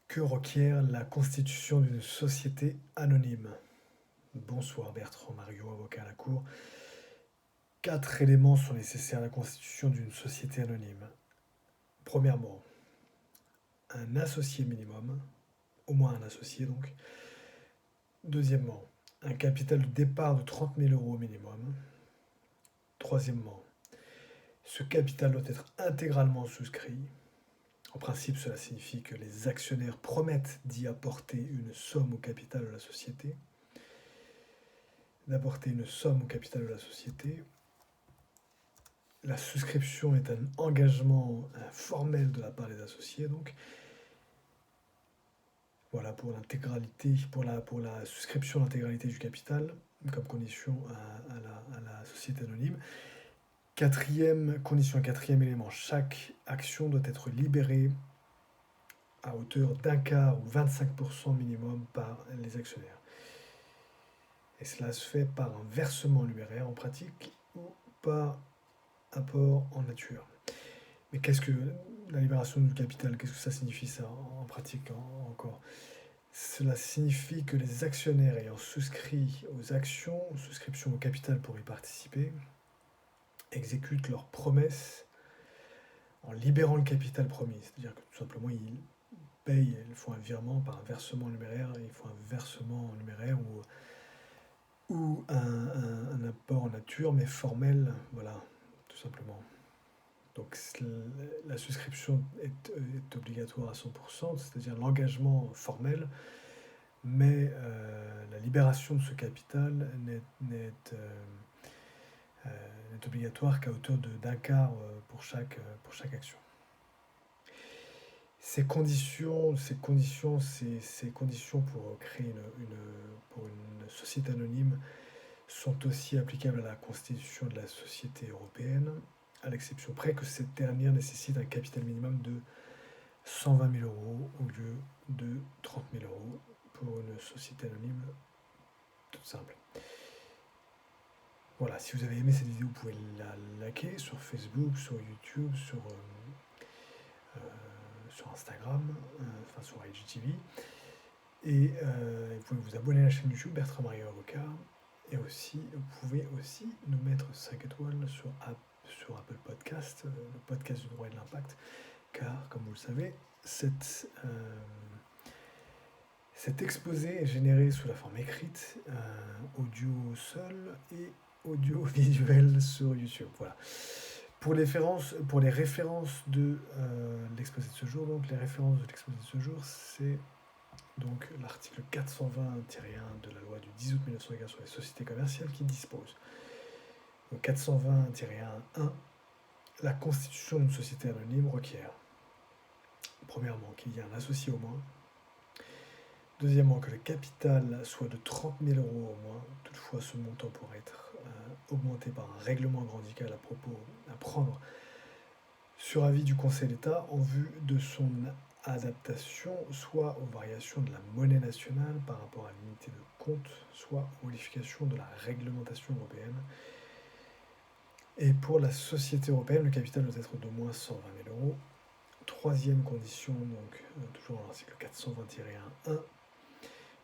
Que requiert la constitution d'une société anonyme? Bonsoir Bertrand Mario, avocat à la Cour. 4 éléments sont nécessaires à la constitution d'une société anonyme. Premièrement, un associé minimum, au moins un associé donc. Deuxièmement, un capital de départ de 30 000 euros au minimum. Troisièmement, ce capital doit être intégralement souscrit. En principe, cela signifie que les actionnaires promettent d'y apporter une somme au capital de la société. La souscription est un engagement formel de la part des associés, donc. Voilà pour l'intégralité, pour la souscription de l'intégralité du capital comme condition à la société anonyme. Quatrième condition, quatrième élément, chaque action doit être libérée à hauteur d'un quart ou 25% minimum par les actionnaires. Et cela se fait par un versement numéraire en pratique ou par apport en nature. Mais qu'est-ce que la libération du capital? Qu'est-ce que ça signifie ça en pratique encore? Cela signifie que les actionnaires ayant souscrit aux actions, souscription au capital pour y participer, exécutent leurs promesses en libérant le capital promis. C'est-à-dire que tout simplement ils payent, ils font un virement par un versement numéraire, ils font un versement numéraire ou un apport en nature, mais formel, voilà, tout simplement. Donc la souscription est obligatoire à 100%, c'est-à-dire l'engagement formel, mais la libération de ce capital n'est obligatoire qu'à hauteur d'un quart pour chaque action. Ces conditions pour créer pour une société anonyme sont aussi applicables à la constitution de la société européenne, à l'exception près que cette dernière nécessite un capital minimum de 120 000 euros au lieu de 30 000 euros pour une société anonyme toute simple. Voilà, si vous avez aimé cette vidéo, vous pouvez la liker sur Facebook, sur YouTube, sur Instagram, sur IGTV. Et vous pouvez vous abonner à la chaîne YouTube Bertrand Mario Avocat. Et aussi, vous pouvez aussi nous mettre 5 étoiles sur Apple Podcast, le podcast du droit et de l'impact, car, comme vous le savez, cet exposé est généré sous la forme écrite, audio seul et audiovisuel sur YouTube. Voilà. Pour les références de l'exposé de ce jour, c'est donc l'article 420-1 de la loi du 10 août 1915 sur les sociétés commerciales qui dispose. Donc 420-1, la constitution d'une société anonyme requiert, premièrement, qu'il y ait un associé au moins. Deuxièmement, que le capital soit de 30 000 euros au moins. Toutefois, ce montant pourrait être augmenté par un règlement grand syndical à prendre sur avis du Conseil d'État en vue de son adaptation soit aux variations de la monnaie nationale par rapport à l'unité de compte, soit aux modifications de la réglementation européenne. Et pour la société européenne, le capital doit être d'au moins 120 000 euros. Troisième condition, donc toujours dans l'article 420-1,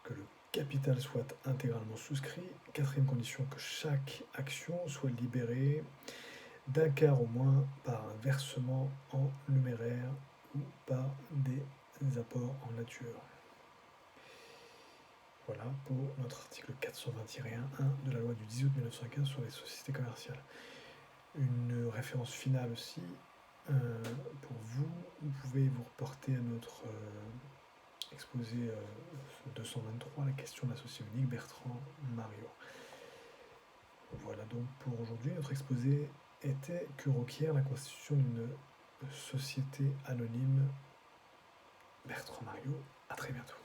que le capital soit intégralement souscrit. Quatrième condition, que chaque action soit libérée d'un quart au moins par un versement en numéraire ou par des apports en nature. Voilà pour notre article 420-1 de la loi du 10 août 1915 sur les sociétés commerciales. Une référence finale aussi pour vous. Vous pouvez vous reporter à notre exposé 223, la question de l'associé unique Bertrand Mario. Voilà donc pour aujourd'hui. Notre exposé était que requiert la constitution d'une société anonyme. Bertrand Mario, à très bientôt.